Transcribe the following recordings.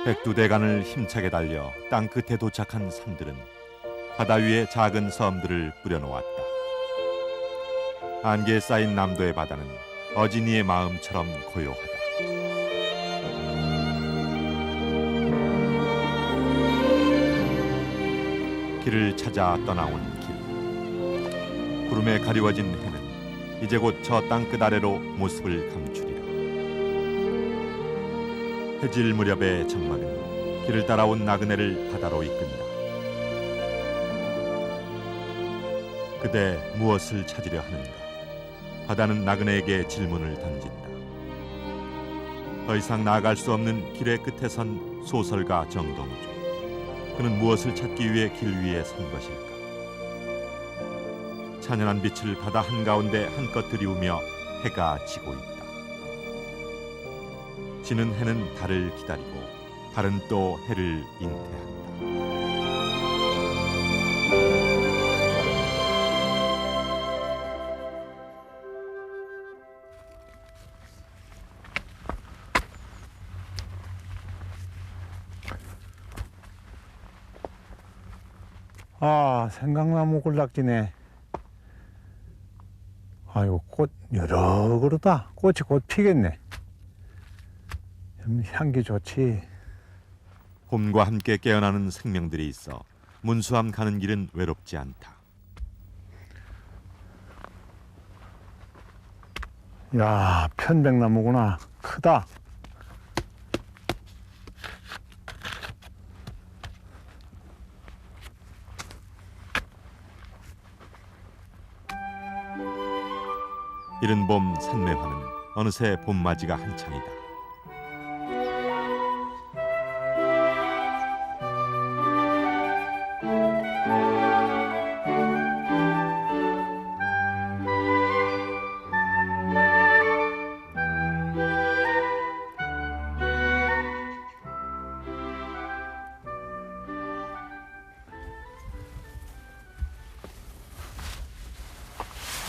백두대간을 힘차게 달려 땅 끝에 도착한 산들은 바다 위에 작은 섬들을 뿌려놓았다. 안개에 쌓인 남도의 바다는 어진이의 마음처럼 고요하다. 길을 찾아 떠나온 길. 구름에 가리워진 해는 이제 곧 저 땅끝 아래로 모습을 감추리라. 해질 무렵의 정막은 길을 따라온 나그네를 바다로 이끈다. 그대 무엇을 찾으려 하는가? 바다는 나그네에게 질문을 던진다. 더 이상 나아갈 수 없는 길의 끝에 선 소설가 정동주. 그는 무엇을 찾기 위해 길 위에 선 것일까? 찬연한 빛을 바다 한가운데 한껏 들이우며 해가 지고 있다. 지는 해는 달을 기다리고 달은 또 해를 잉태한다. 아, 생강나무 군락지네. 아이고, 꽃 여러 그루다. 꽃이 곧 피겠네. 향기 좋지. 봄과 함께 깨어나는 생명들이 있어 문수암 가는 길은 외롭지 않다. 야, 편백나무구나. 크다. 이른 봄 산매화는 어느새 봄맞이가 한창이다.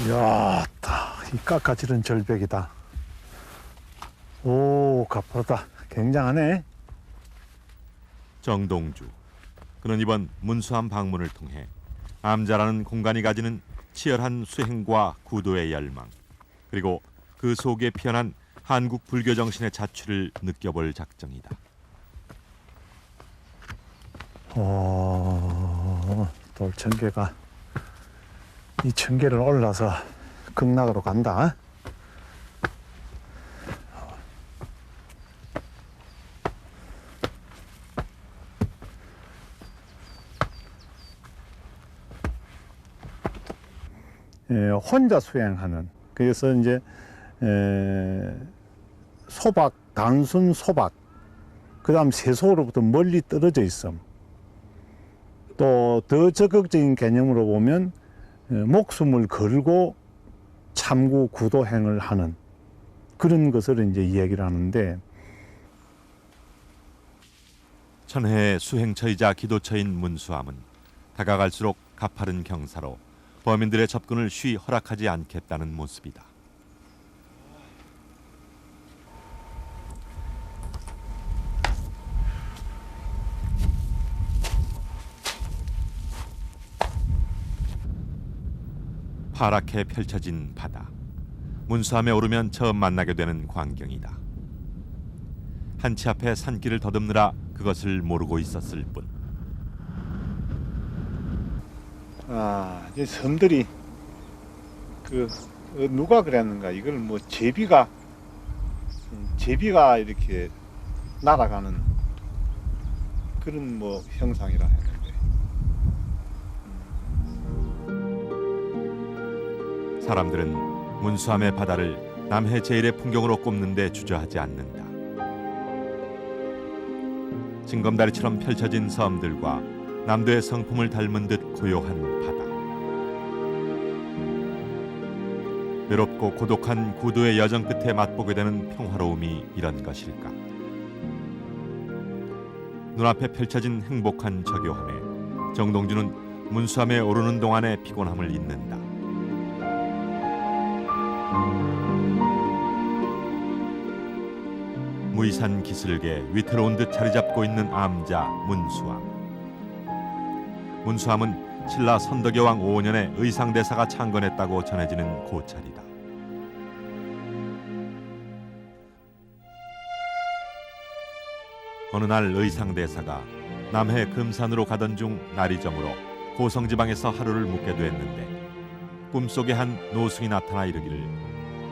이야, 이 깎아지른 절벽이다. 오, 가파르다. 굉장하네. 정동주. 그는 이번 문수암 방문을 통해 암자라는 공간이 가지는 치열한 수행과 구도의 열망, 그리고 그 속에 피어난 한국 불교 정신의 자취를 느껴볼 작정이다. 돌천계가 이 천계를 올라서 극락으로 간다. 혼자 수행하는, 그래서 이제 소박, 단순 소박, 그 다음 세속으로부터 멀리 떨어져 있음. 또 더 적극적인 개념으로 보면 목숨을 걸고 참구 구도행을 하는 그런 것을 이제 이야기를 하는데, 천혜의 수행처이자 기도처인 문수암은 다가갈수록 가파른 경사로 범인들의 접근을 쉬이 허락하지 않겠다는 모습이다. 파랗게 펼쳐진 바다. 문수암에 오르면 처음 만나게 되는 광경이다. 한치 앞에 산길을 더듬느라 그것을 모르고 있었을 뿐. 이제 섬들이 누가 그랬는가, 이걸 뭐 제비가 이렇게 날아가는 그런 뭐 형상이라 했는데, 사람들은 문수암의 바다를 남해 제일의 풍경으로 꼽는 데 주저하지 않는다. 징검다리처럼 펼쳐진 섬들과 남도의 성품을 닮은 듯 고요한 바다. 외롭고 고독한 구도의 여정 끝에 맛보게 되는 평화로움이 이런 것일까? 눈앞에 펼쳐진 행복한 저교함에 정동주는 문수암에 오르는 동안의 피곤함을 잊는다. 무이산 기슭에 위태로운 듯 자리 잡고 있는 암자 문수암. 문수암은 신라 선덕여왕 5년에 의상대사가 창건했다고 전해지는 고찰이다. 어느 날 의상대사가 남해 금산으로 가던 중 날이 저물어 고성지방에서 하루를 묵게 됐는데 꿈속에 한 노승이 나타나 이르기를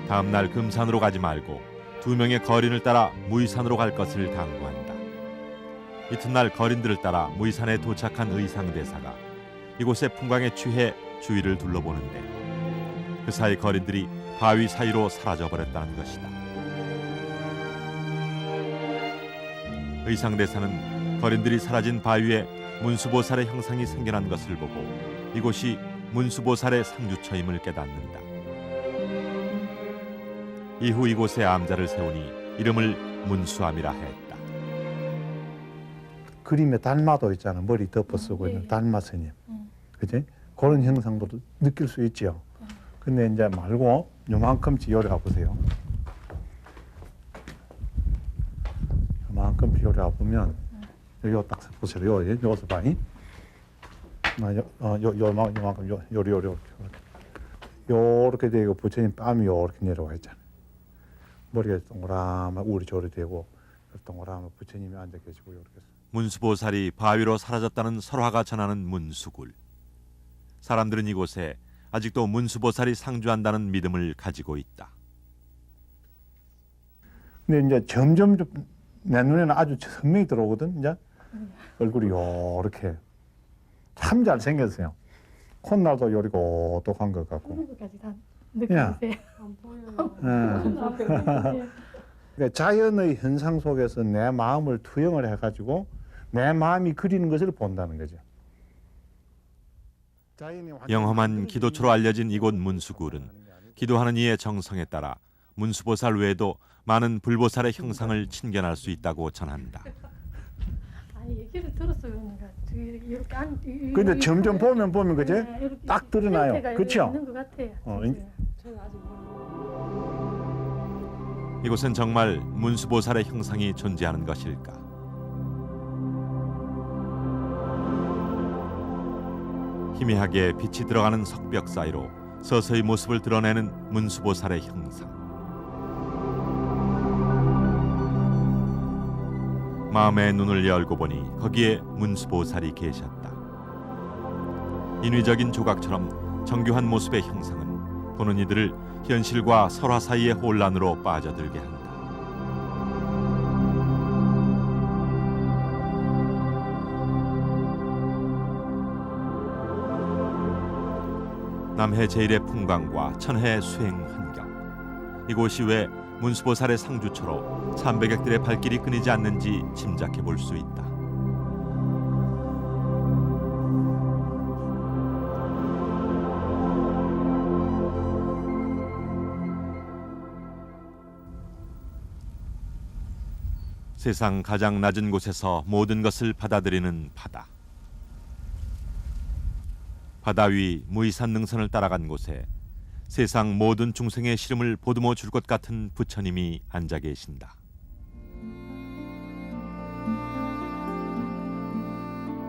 다음 날 금산으로 가지 말고 2명의 거린을 따라 무이산으로 갈 것을 당부한다. 이튿날 거린들을 따라 무이산에 도착한 의상대사가 이곳의 풍광에 취해 주위를 둘러보는데 그 사이 거린들이 바위 사이로 사라져버렸다는 것이다. 의상대사는 거린들이 사라진 바위에 문수보살의 형상이 생겨난 것을 보고 이곳이 문수보살의 상주처임을 깨닫는다. 이후 이곳에 암자를 세우니 이름을 문수암이라 했다. 그림에 달마도 있잖아. 머리 덮어 쓰고 있는 달마 스님. 그지? 그런 형상도 느낄 수 있죠. 근데 이제 말고 요만큼씩 요리가 보세요. 요만큼씩 요리가 보면 요 딱 보세요. 요서 봐이. 요만큼 요리 요렇게 되고 부처님 뺨이 요렇게 내려와 있잖아. 머리가 동그라만 우리 저리 되고 동그라만 부처님이 앉아 계시고 요렇게. 문수보살이 바위로 사라졌다는 설화가 전하는 문수굴. 사람들은 이곳에 아직도 문수보살이 상주한다는 믿음을 가지고 있다. 근데 이제 점점 내 눈에는 아주 선명히 들어오거든. 이제 얼굴이 요렇게 참 잘생겼어요. 콧날도 요리고 똑똑한 것 같고. 그런 것까지 다 느껴보세요. 안 보여요. 그러니까 자연의 현상 속에서 내 마음을 투영을 해가지고 내 마음이 그리는 것을 본다는 거죠. 영험한 기도처로 알려진 이곳 문수굴은 기도하는 이의 정성에 따라 문수보살 외에도 많은 불보살의 형상을 친견할 수 있다고 전한다. 아니 얘기를 들어서 그런가. 이렇게 근데 점점 보면 그지? 딱 드러나요. 그렇죠? 있는 것 같아요. 저는 아직 모르겠어요. 이곳은 정말 문수보살의 형상이 존재하는 것일까? 희미하게 빛이 들어가는 석벽 사이로 서서히 모습을 드러내는 문수보살의 형상. 마음의 눈을 열고 보니 거기에 문수보살이 계셨다. 인위적인 조각처럼 정교한 모습의 형상은 보는 이들을 현실과 설화 사이의 혼란으로 빠져들게 한다. 남해 제일의 풍광과 천혜의 수행 환경, 이곳이 왜 문수보살의 상주처로参백객들의 발길이 끊이지 않는지 짐작해 볼 수 있다. 세상 가장 낮은 곳에서 모든 것을 받아들이는 바다. 바다 위 무이산 능선을 따라간 곳에 세상 모든 중생의 시름을 보듬어 줄 것 같은 부처님이 앉아 계신다.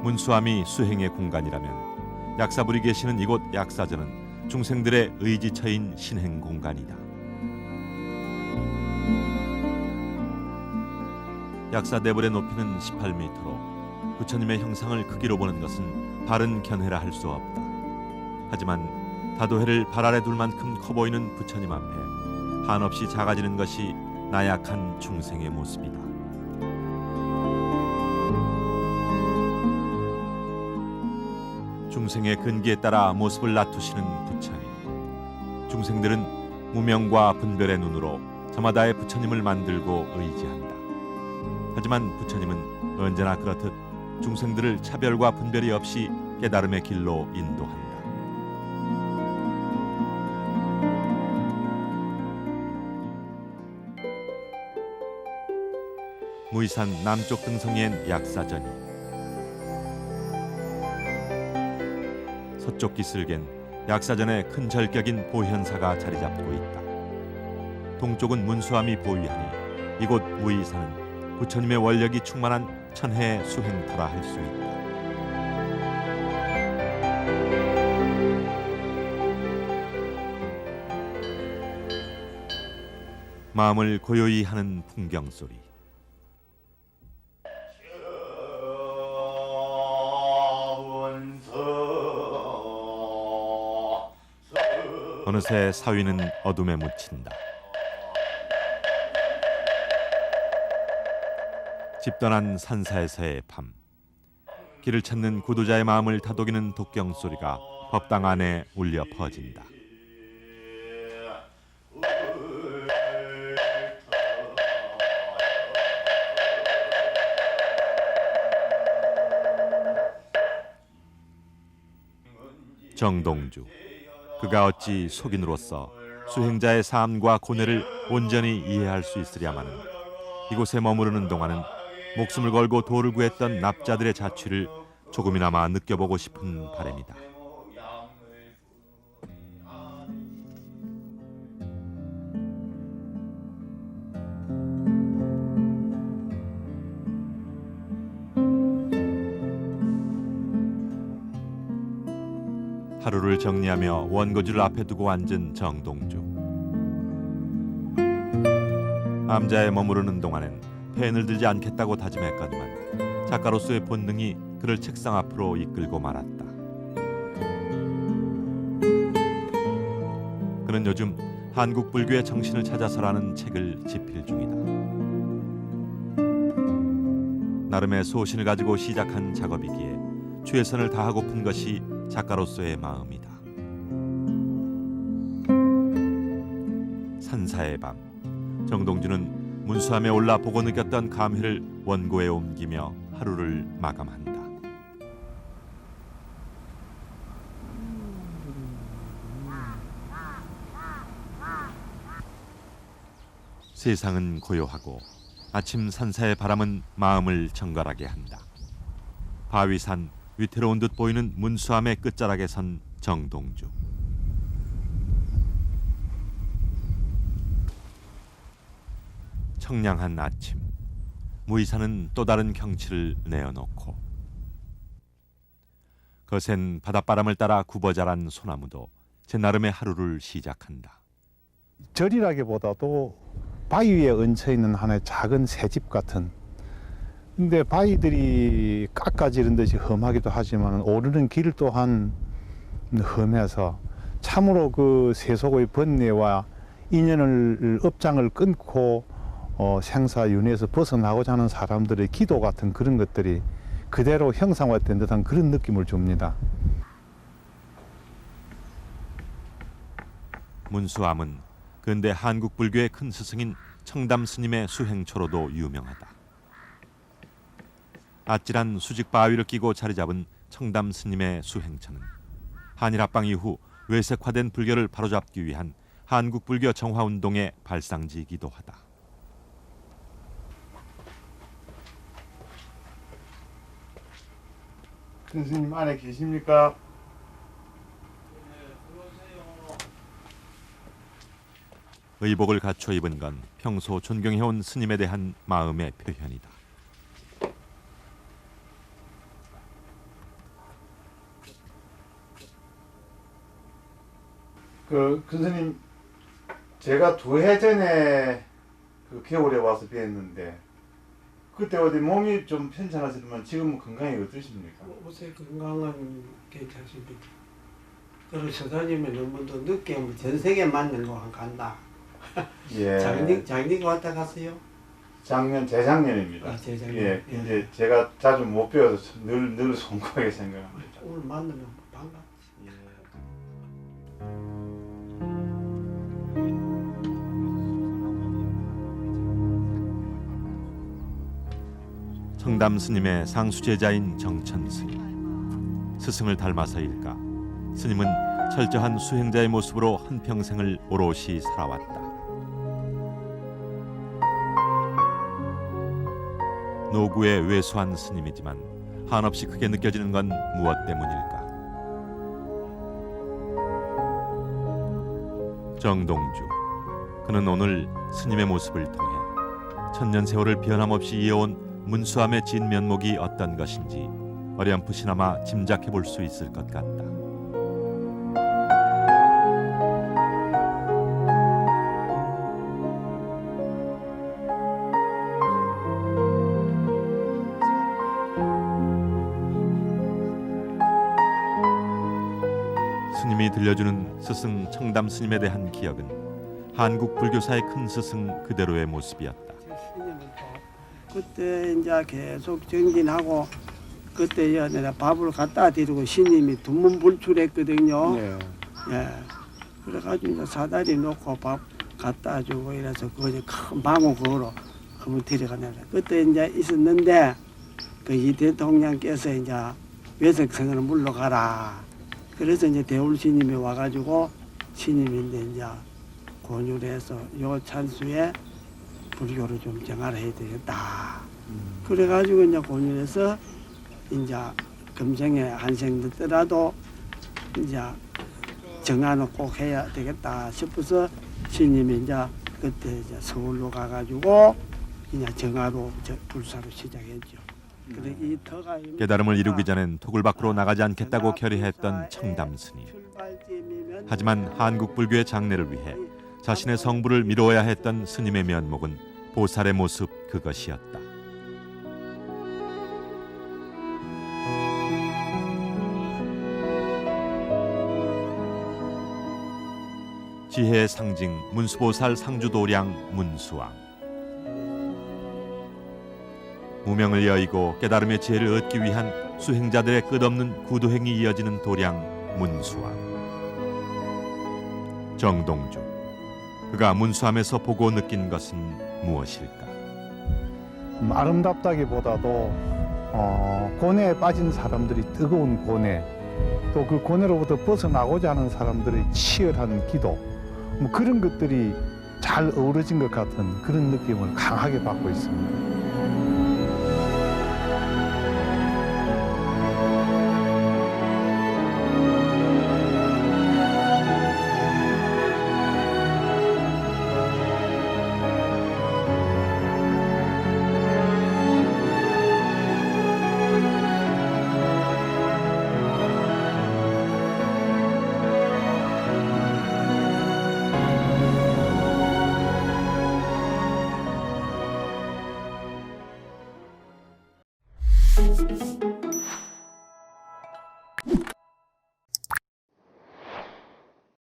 문수암이 수행의 공간이라면 약사불이 계시는 이곳 약사전은 중생들의 의지처인 신행 공간이다. 약사대불의 높이는 18m로 부처님의 형상을 크기로 보는 것은 바른 견해라 할 수 없다. 하지만 다도해를 발 아래 둘 만큼 커 보이는 부처님 앞에 한없이 작아지는 것이 나약한 중생의 모습이다. 중생의 근기에 따라 모습을 낮추시는 부처님. 중생들은 무명과 분별의 눈으로 저마다의 부처님을 만들고 의지한다. 하지만 부처님은 언제나 그렇듯 중생들을 차별과 분별이 없이 깨달음의 길로 인도한다. 무이산 남쪽 등성이엔 약사전이, 서쪽 기슭엔 약사전의 큰 절격인 보현사가 자리 잡고 있다. 동쪽은 문수암이 보위하니 이곳 무의사는 부처님의 원력이 충만한 천혜의 수행터라 할 수 있다. 마음을 고요히 하는 풍경 소리. 어느새 사위는 어둠에 묻힌다. 집 떠난 산사에서의 밤. 길을 찾는 구도자의 마음을 다독이는 독경 소리가 법당 안에 울려 퍼진다. 정동주. 그가 어찌 속인으로서 수행자의 삶과 고뇌를 온전히 이해할 수 있으랴마는 이곳에 머무르는 동안은 목숨을 걸고 도를 구했던 납자들의 자취를 조금이나마 느껴보고 싶은 바람이다. 하루를 정리하며 원고지를 앞에 두고 앉은 정동주. 암자에 머무르는 동안엔 펜을 들지 않겠다고 다짐했거니만 작가로서의 본능이 그를 책상 앞으로 이끌고 말았다. 그는 요즘 한국 불교의 정신을 찾아서라는 책을 집필 중이다. 나름의 소신을 가지고 시작한 작업이기에 최선을 다하고픈 것이 작가로서의 마음이다. 산사의 밤, 정동주는 문수함에 올라 보고 느꼈던 감회를 원고에 옮기며 하루를 마감한다. 세상은 고요하고 아침 산사의 바람은 마음을 정갈하게 한다. 바위산 위태로운 듯 보이는 문수함의 끝자락에 선 정동주. 청량한 아침, 무의사는 또 다른 경치를 내어놓고 거센 바닷바람을 따라 굽어자란 소나무도 제 나름의 하루를 시작한다. 절이라기보다도 바위 위에 얹혀 있는 하나의 작은 새집 같은, 근데 바위들이 깎아지른 듯이 험하기도 하지만 오르는 길 또한 험해서 참으로 그 세속의 번뇌와 인연을 업장을 끊고 생사윤회에서 벗어나고자 하는 사람들의 기도 같은 그런 것들이 그대로 형상화된 듯한 그런 느낌을 줍니다. 문수암은 근대 한국 불교의 큰 스승인 청담 스님의 수행처로도 유명하다. 아찔한 수직 바위를 끼고 자리 잡은 청담 스님의 수행처는 한일 합방 이후 외색화된 불교를 바로잡기 위한 한국 불교 정화 운동의 발상지이기도 하다. 큰 스님 안에 계십니까? 의복을 갖춰 입은 건 평소 존경해온 스님에 대한 마음의 표현이다. 큰 스님, 제가 2해 전에 그 겨울에 와서 뵀는데 그때 어디 몸이 좀 편찮았지만 지금은 건강이 어떠십니까? 요새 건강은 괜찮습니다. 그래서 다니면 너무 더 늦게 뭐 전세계 맞는 거 안 간다. 예. 작년 왔다 갔어요? 재작년입니다. 아, 재작년. 예. 예. 근데 제가 자주 못 뵈어서 늘 송구하게 생각합니다. 오늘 만나면 반갑지. 예. 청담 스님의 상수 제자인 정천 스님. 스승을 닮아서일까? 스님은 철저한 수행자의 모습으로 한평생을 오롯이 살아왔다. 노구의 왜소한 스님이지만 한없이 크게 느껴지는 건 무엇 때문일까? 정동주. 그는 오늘 스님의 모습을 통해 천년 세월을 변함없이 이어온 문수함의 진면목이 어떤 것인지 어렴풋이나마 짐작해 볼 수 있을 것 같다. 스님이 들려주는 스승 청담 스님에 대한 기억은 한국 불교사의 큰 스승 그대로의 모습이었다. 그때 이제 계속 정진하고 그때 내가 밥을 갖다 드리고 스님이 두문불출했거든요. 예. 예. 그래가지고 이제 사다리 놓고 밥 갖다 주고 이래서 그거 이제 큰 방어 그거로 한번 데려가냐. 그때 이제 있었는데 그 이 대통령께서 이제 외석성으로 물러가라. 그래서 이제 대울 스님이 와가지고 스님인데 이제 권유를 해서 요 찬수에 불교를 좀 정화를 해야 되겠다. 그래가지고 이제 권유해서 이제 금생에 한생 늦더라도 이제 정화는 꼭 해야 되겠다 싶어서 스님이 이제 그때 이제 서울로 가가지고 이제 정화로 불사로 시작했죠. 그래 이 터가 깨달음을 이루기 전엔 톡을 밖으로 나가지 않겠다고 결의했던 청담 스님. 하지만 한국 불교의 장래를 위해 자신의 성부를 미루어야 했던 스님의 면목은 보살의 모습 그것이었다. 지혜의 상징 문수보살 상주도량 문수왕. 무명을 여의고 깨달음의 지혜를 얻기 위한 수행자들의 끝없는 구도행이 이어지는 도량 문수왕. 정동주. 그가 문수함에서 보고 느낀 것은 무엇일까? 아름답다기보다도 고뇌에 빠진 사람들이 뜨거운 고뇌, 또 그 고뇌로부터 벗어나고자 하는 사람들의 치열한 기도, 뭐 그런 것들이 잘 어우러진 것 같은 그런 느낌을 강하게 받고 있습니다.